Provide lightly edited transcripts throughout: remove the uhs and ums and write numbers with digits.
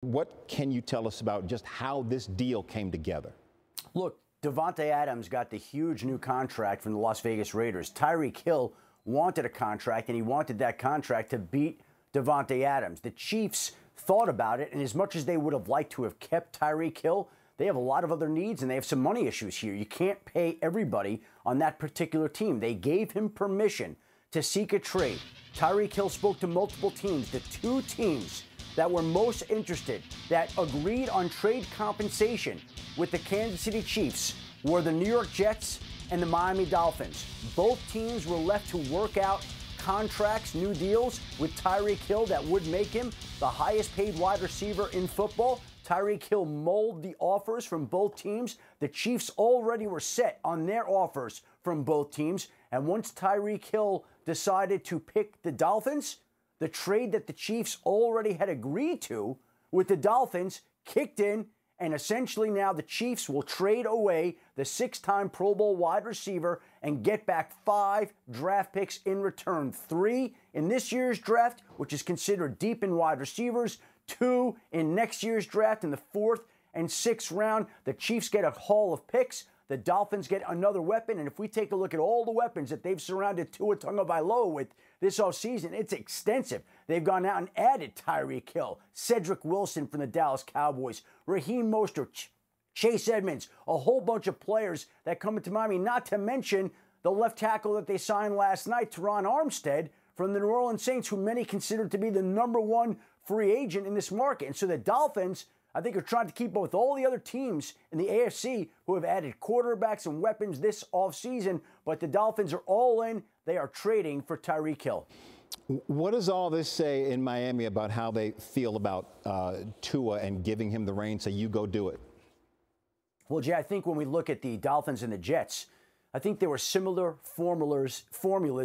What can you tell us about just how this deal came together? Look, Davante Adams got the huge new contract from the Las Vegas Raiders. Tyreek Hill wanted a contract, and he wanted that contract to beat Davante Adams. The Chiefs thought about it, and as much as they would have liked to have kept Tyreek Hill, they have a lot of other needs, and they have some money issues here. You can't pay everybody on that particular team. They gave him permission to seek a trade. Tyreek Hill spoke to multiple teams. The two teams that were most interested, that agreed on trade compensation with the Kansas City Chiefs, were the New York Jets and the Miami Dolphins. Both teams were left to work out contracts, new deals with Tyreek Hill that would make him the highest paid wide receiver in football. Tyreek Hill mulled the offers from both teams. The Chiefs already were set on their offers from both teams. And once Tyreek Hill decided to pick the Dolphins, the trade that the Chiefs already had agreed to with the Dolphins kicked in, and essentially now the Chiefs will trade away the six-time Pro Bowl wide receiver and get back 5 draft picks in return. 3 in this year's draft, which is considered deep in wide receivers. 2 in next year's draft in the 4th and 6th round. The Chiefs get a haul of picks. The Dolphins get another weapon. And if we take a look at all the weapons that they've surrounded Tua Tagovailoa with this offseason, it's extensive. They've gone out and added Tyreek Hill, Cedric Wilson from the Dallas Cowboys, Raheem Mostert, Chase Edmonds, a whole bunch of players that come into Miami, not to mention the left tackle that they signed last night, Teron Armstead, from the New Orleans Saints, who many consider to be the #1 free agent in this market. And so the Dolphins, I think, are trying to keep up with all the other teams in the AFC who have added quarterbacks and weapons this offseason. But the Dolphins are all in. They are trading for Tyreek Hill. What does all this say in Miami about how they feel about Tua and giving him the reins, so you go do it? Well, Jay, I think when we look at the Dolphins and the Jets, I think there were similar formulas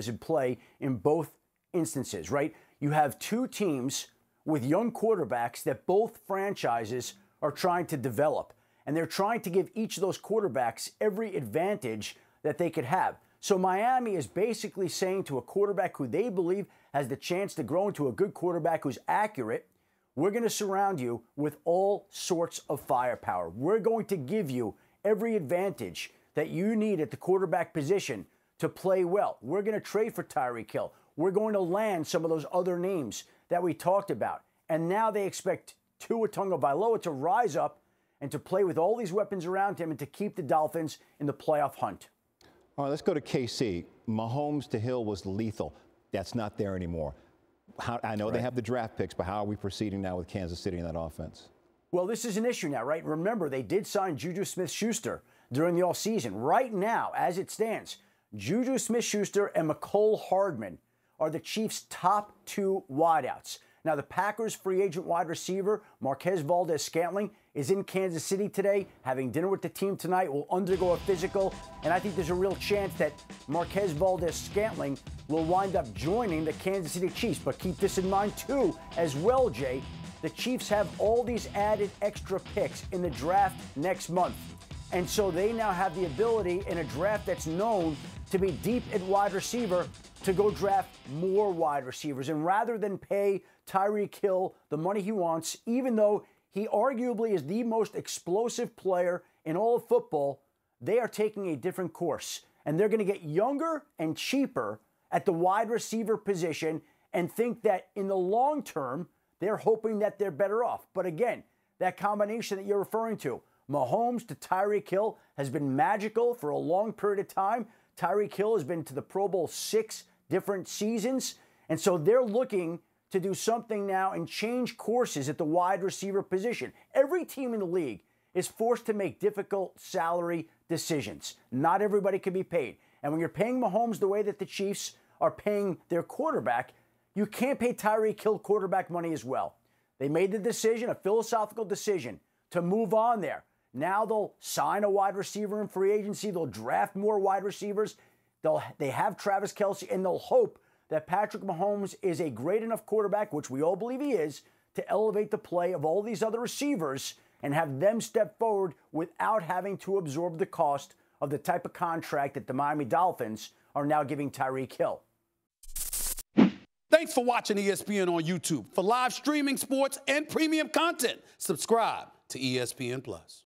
in play in both instances, right? You have two teams with young quarterbacks that both franchises are trying to develop. And they're trying to give each of those quarterbacks every advantage that they could have. So Miami is basically saying to a quarterback who they believe has the chance to grow into a good quarterback who's accurate, we're going to surround you with all sorts of firepower. We're going to give you every advantage that you need at the quarterback position to play well. We're going to trade for Tyreek Hill. We're going to land some of those other names that we talked about. And now they expect Tua Tagovailoa to rise up and to play with all these weapons around him and to keep the Dolphins in the playoff hunt. All right, let's go to KC. Mahomes to Hill was lethal. That's not there anymore. I know they have the draft picks, but how are we proceeding now with Kansas City in that offense? Well, this is an issue now, right? Remember, they did sign Juju Smith-Schuster during the offseason. Right now, as it stands, Juju Smith-Schuster and Mecole Hardman are the Chiefs' top 2 wideouts. Now, the Packers' free agent wide receiver, Marquez Valdes-Scantling, is in Kansas City today, having dinner with the team tonight, will undergo a physical, and I think there's a real chance that Marquez Valdes-Scantling will wind up joining the Kansas City Chiefs. But keep this in mind, too, as well, Jay. The Chiefs have all these added extra picks in the draft next month. And so they now have the ability in a draft that's known to be deep at wide receiver to go draft more wide receivers. And rather than pay Tyreek Hill the money he wants, even though he arguably is the most explosive player in all of football, they are taking a different course. And they're going to get younger and cheaper at the wide receiver position and think that in the long term, they're hoping that they're better off. But again, that combination that you're referring to, Mahomes to Tyreek Hill, has been magical for a long period of time. Tyreek Hill has been to the Pro Bowl 6 different seasons. And so they're looking to do something now and change courses at the wide receiver position. Every team in the league is forced to make difficult salary decisions. Not everybody can be paid. And when you're paying Mahomes the way that the Chiefs are paying their quarterback, you can't pay Tyreek Hill quarterback money as well. They made the decision, a philosophical decision, to move on there. Now they'll sign a wide receiver in free agency. They'll draft more wide receivers. They have Travis Kelce, and they'll hope that Patrick Mahomes is a great enough quarterback, which we all believe he is, to elevate the play of all these other receivers and have them step forward without having to absorb the cost of the type of contract that the Miami Dolphins are now giving Tyreek Hill. Thanks for watching ESPN on YouTube. For live streaming sports and premium content, subscribe to ESPN+.